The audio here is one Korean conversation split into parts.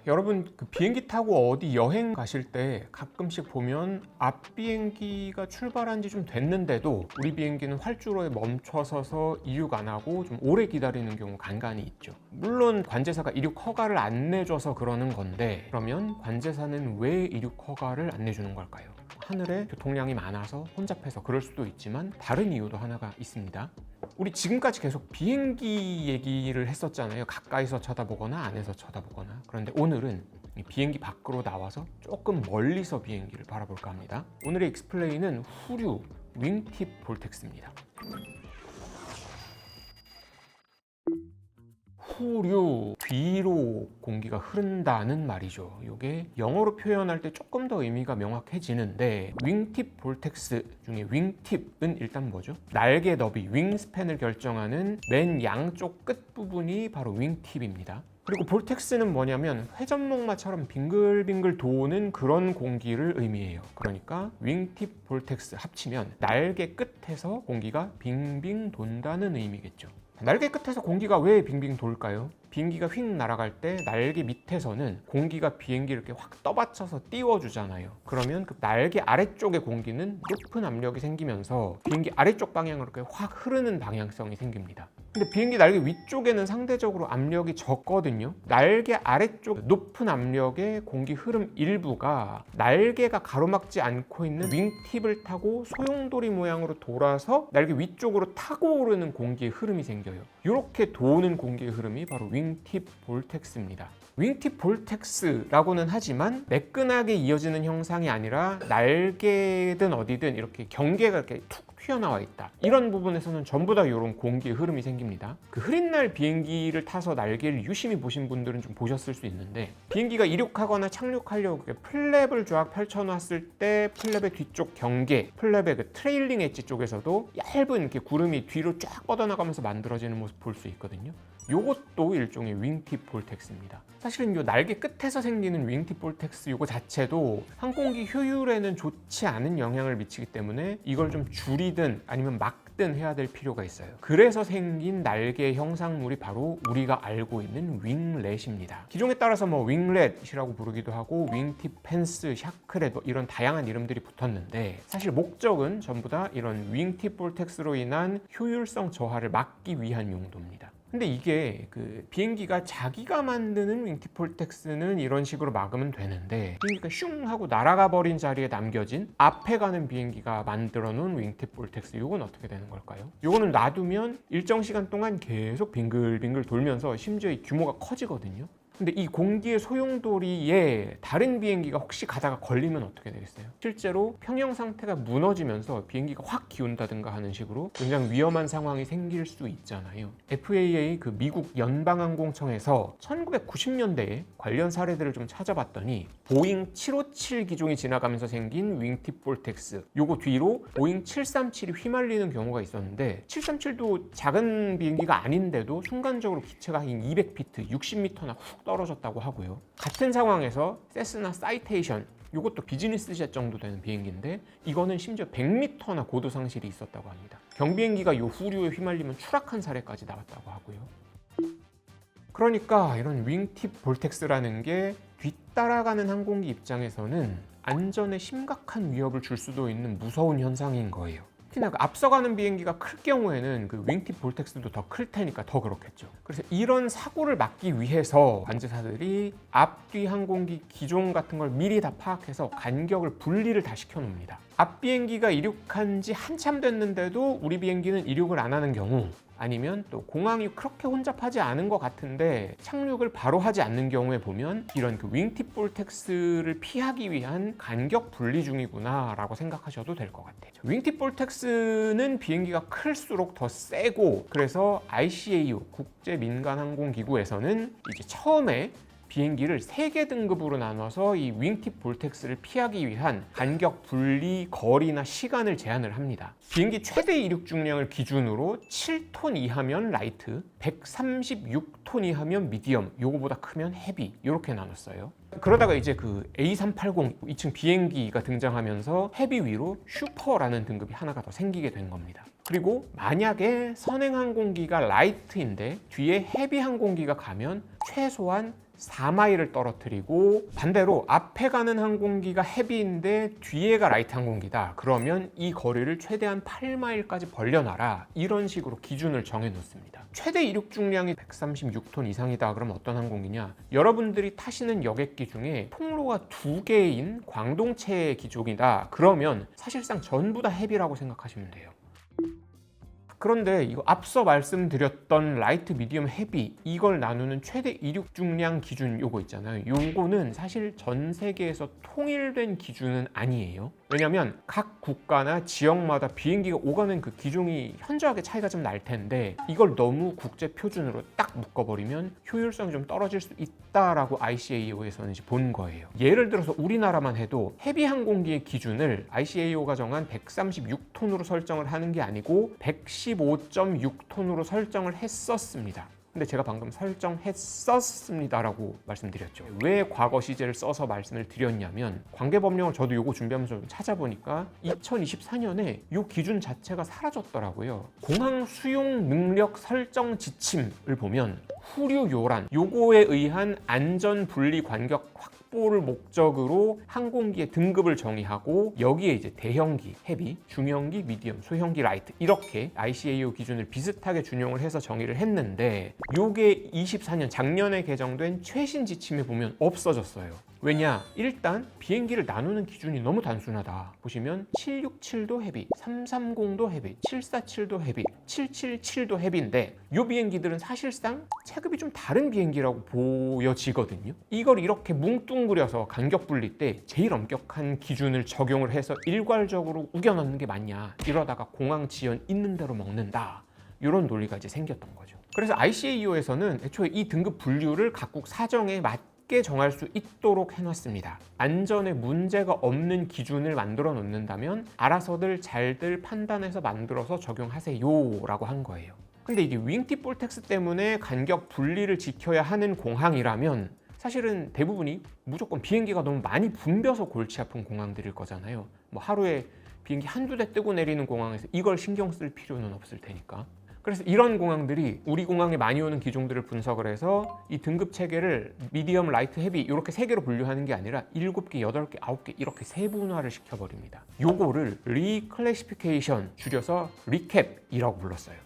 여러분 그 비행기 타고 어디 여행 가실 때 가끔씩 보면 앞 비행기가 출발한 지 좀 됐는데도 우리 비행기는 활주로에 멈춰서서 이륙 안 하고 좀 오래 기다리는 경우 간간이 있죠. 물론 관제사가 이륙 허가를 안 내줘서 그러는 건데, 그러면 관제사는 왜 이륙 허가를 안 내주는 걸까요? 하늘에 교통량이 많아서 혼잡해서 그럴 수도 있지만 다른 이유도 하나가 있습니다. 우리 지금까지 계속 비행기 얘기를 했었잖아요. 가까이서 쳐다보거나 안에서 쳐다보거나. 그런데 오늘은 비행기 밖으로 나와서 조금 멀리서 비행기를 바라볼까 합니다. 오늘의 익스플레인은 후류 윙팁 볼텍스입니다. 후류, 뒤로 공기가 흐른다는 말이죠. 이게 영어로 표현할 때 조금 더 의미가 명확해지는데, 윙팁 볼텍스 중에 윙팁은 일단 뭐죠? 날개 너비, 윙스팬을 결정하는 맨 양쪽 끝부분이 바로 윙팁입니다. 그리고 볼텍스는 뭐냐면 회전목마처럼 빙글빙글 도는 그런 공기를 의미해요. 그러니까 윙팁 볼텍스 합치면 날개 끝에서 공기가 빙빙 돈다는 의미겠죠. 날개 끝에서 공기가 왜 빙빙 돌까요? 비행기가 휙 날아갈 때 날개 밑에서는 공기가 비행기를 이렇게 확 떠받쳐서 띄워주잖아요. 그러면 그 날개 아래쪽의 공기는 높은 압력이 생기면서 비행기 아래쪽 방향으로 이렇게 확 흐르는 방향성이 생깁니다. 근데 비행기 날개 위쪽에는 상대적으로 압력이 적거든요. 날개 아래쪽 높은 압력의 공기 흐름 일부가 날개가 가로막지 않고 있는 윙팁을 타고 소용돌이 모양으로 돌아서 날개 위쪽으로 타고 오르는 공기의 흐름이 생겨요. 이렇게 도는 공기의 흐름이 바로 윙팁 볼텍스입니다. 윙팁 볼텍스라고는 하지만 매끈하게 이어지는 형상이 아니라 날개든 어디든 이렇게 경계가 이렇게 툭 튀어나와 있다. 이런 부분에서는 전부 다 이런 공기의 흐름이 생깁니다. 그 흐린 날 비행기를 타서 날개를 유심히 보신 분들은 좀 보셨을 수 있는데, 비행기가 이륙하거나 착륙하려고 플랩을 쫙 펼쳐놨을 때 플랩의 뒤쪽 경계, 플랩의 그 트레일링 엣지 쪽에서도 얇은 이렇게 구름이 뒤로 쫙 뻗어나가면서 만들어지는 모습 볼 수 있거든요. 요것도 일종의 윙팁 볼텍스입니다. 사실은 요 날개 끝에서 생기는 윙팁 볼텍스 요거 자체도 항공기 효율에는 좋지 않은 영향을 미치기 때문에 이걸 좀 줄이든 아니면 막든 해야 될 필요가 있어요. 그래서 생긴 날개 형상물이 바로 우리가 알고 있는 윙렛입니다. 기종에 따라서 뭐 윙렛이라고 부르기도 하고 윙팁 펜스, 샤크렛 이런 다양한 이름들이 붙었는데, 사실 목적은 전부 다 이런 윙팁 볼텍스로 인한 효율성 저하를 막기 위한 용도입니다. 근데 이게 그 비행기가 자기가 만드는 윙팁 볼텍스는 이런 식으로 막으면 되는데, 비행기가 슝 하고 날아가 버린 자리에 남겨진 앞에 가는 비행기가 만들어 놓은 윙팁 볼텍스, 이건 어떻게 되는 걸까요? 이거는 놔두면 일정 시간 동안 계속 빙글빙글 돌면서 심지어 이 규모가 커지거든요. 근데 이 공기의 소용돌이에 다른 비행기가 혹시 가다가 걸리면 어떻게 되겠어요? 실제로 평형 상태가 무너지면서 비행기가 확 기운다든가 하는 식으로 굉장히 위험한 상황이 생길 수 있잖아요. FAA 그 미국 연방항공청에서 1990년대에 관련 사례들을 좀 찾아봤더니 보잉 757 기종이 지나가면서 생긴 윙팁 볼텍스, 요거 뒤로 보잉 737이 휘말리는 경우가 있었는데, 737도 작은 비행기가 아닌데도 순간적으로 기체가 한 200피트, 60m나 훅 떨어졌다고 하고요. 같은 상황에서 세스나 사이테이션, 이것도 비즈니스 젯 정도 되는 비행기인데 이거는 심지어 100m나 고도 상실이 있었다고 합니다. 경비행기가 이 후류에 휘말리면 추락한 사례까지 나왔다고 하고요. 그러니까 이런 윙팁 볼텍스라는 게 뒤따라가는 항공기 입장에서는 안전에 심각한 위협을 줄 수도 있는 무서운 현상인 거예요. 특히나 앞서가는 비행기가 클 경우에는 그 윙팁 볼텍스도 더 클 테니까 더 그렇겠죠. 그래서 이런 사고를 막기 위해서 관제사들이 앞뒤 항공기 기종 같은 걸 미리 다 파악해서 간격을 분리를 다 시켜놓습니다. 앞 비행기가 이륙한 지 한참 됐는데도 우리 비행기는 이륙을 안 하는 경우, 아니면 또 공항이 그렇게 혼잡하지 않은 것 같은데 착륙을 바로 하지 않는 경우에 보면 이런 그 윙팁 볼텍스를 피하기 위한 간격 분리 중이구나 라고 생각하셔도 될 것 같아요. 윙팁 볼텍스는 비행기가 클수록 더 세고, 그래서 ICAO 국제민간항공기구에서는 이제 처음에 비행기를 3개 등급으로 나눠서 이 윙팁 볼텍스를 피하기 위한 간격 분리 거리나 시간을 제한을 합니다. 비행기 최대 이륙 중량을 기준으로 7톤 이하면 라이트, 136톤 이하면 미디엄, 요거보다 크면 헤비, 이렇게 나눴어요. 그러다가 이제 그 A380 2층 비행기가 등장하면서 헤비 위로 슈퍼라는 등급이 하나가 더 생기게 된 겁니다. 그리고 만약에 선행 항공기가 라이트인데 뒤에 헤비 항공기가 가면 최소한 4마일을 떨어뜨리고, 반대로 앞에 가는 항공기가 헤비인데 뒤에가 라이트 항공기다. 그러면 이 거리를 최대한 8마일까지 벌려놔라. 이런 식으로 기준을 정해 놓습니다. 최대 이륙 중량이 136톤 이상이다. 그럼 어떤 항공기냐? 여러분들이 타시는 여객기 중에 통로가 2개인 광동체 기종이다. 그러면 사실상 전부 다 헤비라고 생각하시면 돼요. 그런데 이거 앞서 말씀드렸던 라이트, 미디엄, 헤비, 이걸 나누는 최대 이륙 중량 기준 요거 있잖아요. 요거는 사실 전 세계에서 통일된 기준은 아니에요. 왜냐면 각 국가나 지역마다 비행기가 오가는 그 기종이 현저하게 차이가 좀 날 텐데, 이걸 너무 국제 표준으로 딱 묶어버리면 효율성이 좀 떨어질 수 있다라고 ICAO에서는 이제 본 거예요. 예를 들어서 우리나라만 해도 헤비 항공기의 기준을 ICAO가 정한 136톤으로 설정을 하는 게 아니고 115.6톤으로 설정을 했었습니다. 근데 제가 방금 설정했었습니다라고 말씀드렸죠. 왜 과거 시제를 써서 말씀을 드렸냐면, 관계법령을 저도 요거 준비하면서 좀 찾아보니까 2024년에 요 기준 자체가 사라졌더라고요. 공항 수용 능력 설정 지침을 보면 후류 요란, 요거에 의한 안전 분리 간격 확보를 목적으로 항공기의 등급을 정의하고, 여기에 이제 대형기, 헤비, 중형기, 미디엄, 소형기, 라이트, 이렇게 ICAO 기준을 비슷하게 준용을 해서 정의를 했는데, 요게 24년 작년에 개정된 최신 지침에 보면 없어졌어요. 왜냐? 일단 비행기를 나누는 기준이 너무 단순하다. 보시면 767도 헤비, 330도 헤비, 747도 헤비, 777도 헤비인데, 이 비행기들은 사실상 체급이 좀 다른 비행기라고 보여지거든요. 이걸 이렇게 뭉뚱그려서 간격 분리 때 제일 엄격한 기준을 적용을 해서 일괄적으로 우겨넣는 게 맞냐, 이러다가 공항 지연 있는 대로 먹는다, 이런 논리가 이제 생겼던 거죠. 그래서 ICAO에서는 애초에 이 등급 분류를 각국 사정에 맞게 정할 수 있도록 해놨습니다. 안전에 문제가 없는 기준을 만들어 놓는다면 알아서들 잘들 판단해서 만들어서 적용하세요 라고 한 거예요. 근데 이게 윙팁 볼텍스 때문에 간격 분리를 지켜야 하는 공항이라면 사실은 대부분이 무조건 비행기가 너무 많이 붐벼서 골치 아픈 공항들일 거잖아요. 뭐 하루에 비행기 한두 대 뜨고 내리는 공항에서 이걸 신경 쓸 필요는 없을 테니까. 그래서 이런 공항들이 우리 공항에 많이 오는 기종들을 분석을 해서 이 등급 체계를 미디엄, 라이트, 헤비 이렇게 3개로 분류하는 게 아니라 7개, 8개, 9개 이렇게 세분화를 시켜버립니다. 요거를 리클래시피케이션, 줄여서 리캡이라고 불렀어요.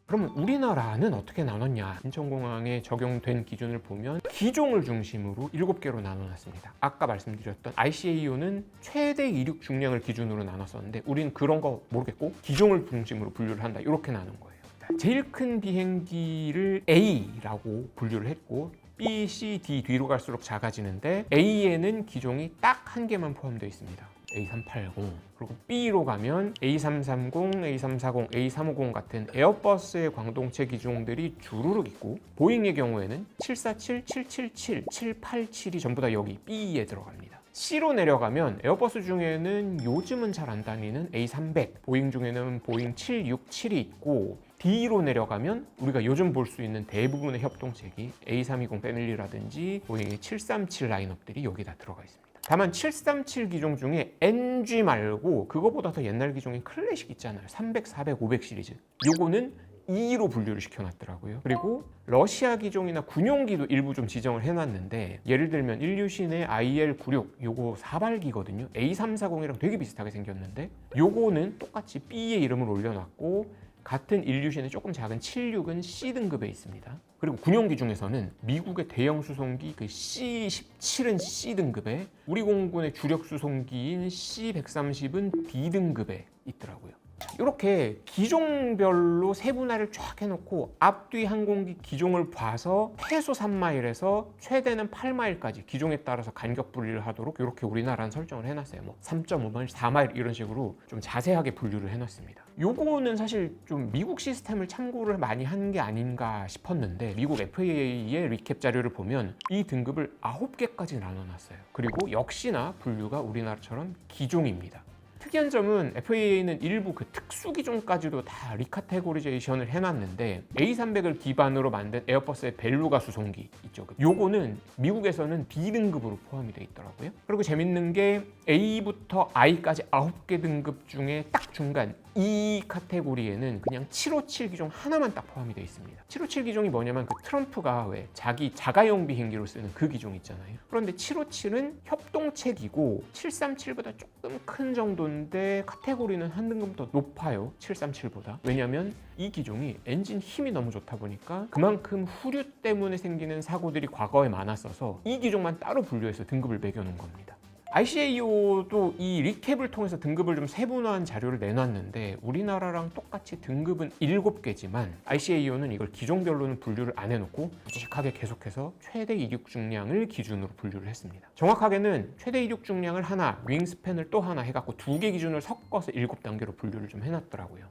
그러면 우리나라는 어떻게 나눴냐? 인천공항에 적용된 기준을 보면 기종을 중심으로 7개로 나눠놨습니다. 아까 말씀드렸던 ICAO는 최대 이륙 중량을 기준으로 나눴었는데, 우리는 그런 거 모르겠고 기종을 중심으로 분류를 한다, 이렇게 나눈 거예요. 제일 큰 비행기를 A라고 분류를 했고, B, C, D 뒤로 갈수록 작아지는데, A에는 기종이 딱 한 개만 포함되어 있습니다. A380. 그리고 B로 가면 A330, A340, A350 같은 에어버스의 광동체 기종들이 주르륵 있고, 보잉의 경우에는 747, 777, 787이 전부 다 여기 B에 들어갑니다. C로 내려가면 에어버스 중에는 요즘은 잘 안 다니는 A300, 보잉 중에는 보잉 767이 있고, D로 내려가면 우리가 요즘 볼 수 있는 대부분의 협동체기 A320 패밀리라든지 보잉의 737 라인업들이 여기 다 들어가 있습니다. 다만 737 기종 중에 NG 말고 그거보다 더 옛날 기종인 클래식 있잖아요. 300, 400, 500 시리즈. 요거는 2로 분류를 시켜놨더라고요. 그리고 러시아 기종이나 군용기도 일부 좀 지정을 해놨는데, 예를 들면 일류신의 IL-96 요거 사발기거든요. A340이랑 되게 비슷하게 생겼는데, 요거는 똑같이 B의 이름을 올려놨고, 같은 일류신의 조금 작은 76은 C등급에 있습니다. 그리고 군용기 중에서는 미국의 대형 수송기 그 C-17은 C등급에, 우리 공군의 주력 수송기인 C-130은 D등급에 있더라고요. 이렇게 기종별로 세분화를 쫙 해놓고 앞뒤 항공기 기종을 봐서 최소 3마일에서 최대는 8마일까지 기종에 따라서 간격 분리를 하도록 이렇게 우리나라는 설정을 해놨어요. 뭐 3.5마일, 4마일 이런 식으로 좀 자세하게 분류를 해놨습니다. 요거는 사실 좀 미국 시스템을 참고를 많이 한 게 아닌가 싶었는데, 미국 FAA의 리캡 자료를 보면 이 등급을 9개까지 나눠놨어요. 그리고 역시나 분류가 우리나라처럼 기종입니다. 특이한 점은 FAA는 일부 그 특수 기종까지도 다 리카테고리제이션을 해놨는데 A300을 기반으로 만든 에어버스의 벨루가 수송기 있죠. 요거는 미국에서는 B등급으로 포함이 돼 있더라고요. 그리고 재밌는 게 A부터 I까지 9개 등급 중에 딱 중간 이 카테고리에는 그냥 757 기종 하나만 딱 포함이 되어 있습니다. 757 기종이 뭐냐면 그 트럼프가 왜 자기 자가용 비행기로 쓰는 그 기종 있잖아요. 그런데 757은 협동체기고 737보다 조금 큰 정도인데 카테고리는 한 등급 더 높아요. 737보다. 왜냐면 이 기종이 엔진 힘이 너무 좋다 보니까 그만큼 후류 때문에 생기는 사고들이 과거에 많았어서 이 기종만 따로 분류해서 등급을 매겨놓은 겁니다. ICAO도 이 리캡을 통해서 등급을 좀 세분화한 자료를 내놨는데 우리나라랑 똑같이 등급은 7개지만 ICAO는 이걸 기종별로는 분류를 안 해놓고 묵직하게 계속해서 최대 이륙 중량을 기준으로 분류를 했습니다. 정확하게는 최대 이륙 중량을 하나, 윙스팬을 또 하나 해갖고 2개 기준을 섞어서 7단계로 분류를 좀 해놨더라고요.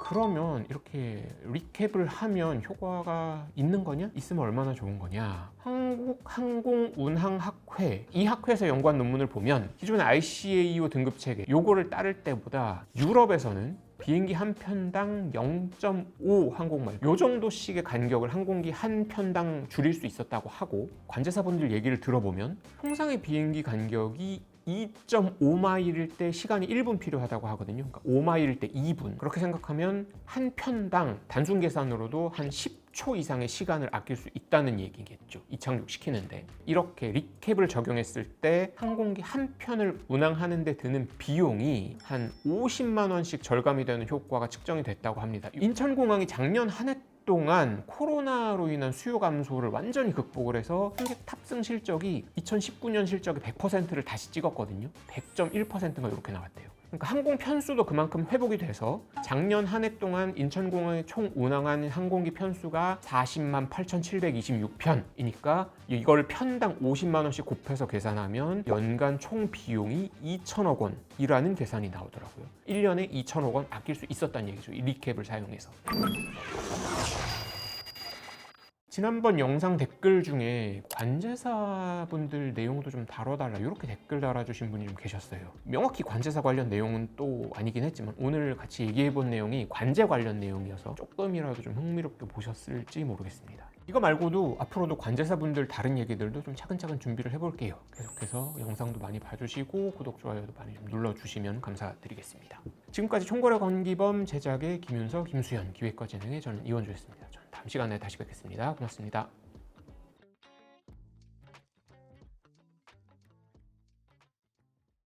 그러면 이렇게 리캡을 하면 효과가 있는 거냐? 있으면 얼마나 좋은 거냐? 한국항공운항학회 이 학회에서 연구한 논문을 보면 기존의 ICAO 등급 체계 요거를 따를 때보다 유럽에서는 비행기 한 편당 0.5 항공마일 요 정도씩의 간격을 항공기 한 편당 줄일 수 있었다고 하고 관제사분들 얘기를 들어보면 통상의 비행기 간격이 2.5마일일 때 시간이 1분 필요하다고 하거든요. 그러니까 5마일일 때 2분. 그렇게 생각하면 한 편당 단순 계산으로도 한 10초 이상의 시간을 아낄 수 있다는 얘기겠죠. 이착륙 시키는데. 이렇게 리캡을 적용했을 때 항공기 한 편을 운항하는 데 드는 비용이 한 50만 원씩 절감이 되는 효과가 측정이 됐다고 합니다. 인천공항이 작년 한 해 동안 코로나로 인한 수요 감소를 완전히 극복을 해서 승객 탑승 실적이 2019년 실적의 100%를 다시 찍었거든요. 100.1%가 이렇게 나왔대요. 그러니까 항공 편수도 그만큼 회복이 돼서 작년 한 해 동안 인천공항에 총 운항한 항공기 편수가 40만 8,726편이니까 이걸 편당 50만 원씩 곱해서 계산하면 연간 총 비용이 2천억 원이라는 계산이 나오더라고요. 1년에 2천억 원 아낄 수 있었다는 얘기죠. 이 리캡을 사용해서. 지난번 영상 댓글 중에 관제사분들 내용도 좀 다뤄달라 이렇게 댓글 달아주신 분이 좀 계셨어요. 명확히 관제사 관련 내용은 또 아니긴 했지만 오늘 같이 얘기해본 내용이 관제 관련 내용이어서 조금이라도 좀 흥미롭게 보셨을지 모르겠습니다. 이거 말고도 앞으로도 관제사분들 다른 얘기들도 좀 차근차근 준비를 해볼게요. 계속해서 영상도 많이 봐주시고 구독, 좋아요도 많이 좀 눌러주시면 감사드리겠습니다. 지금까지 총괄관기범 제작의 김윤석, 김수현, 기획과 진행의 저는 이원주였습니다. 저는 다음 시간에 다시 뵙겠습니다. 고맙습니다.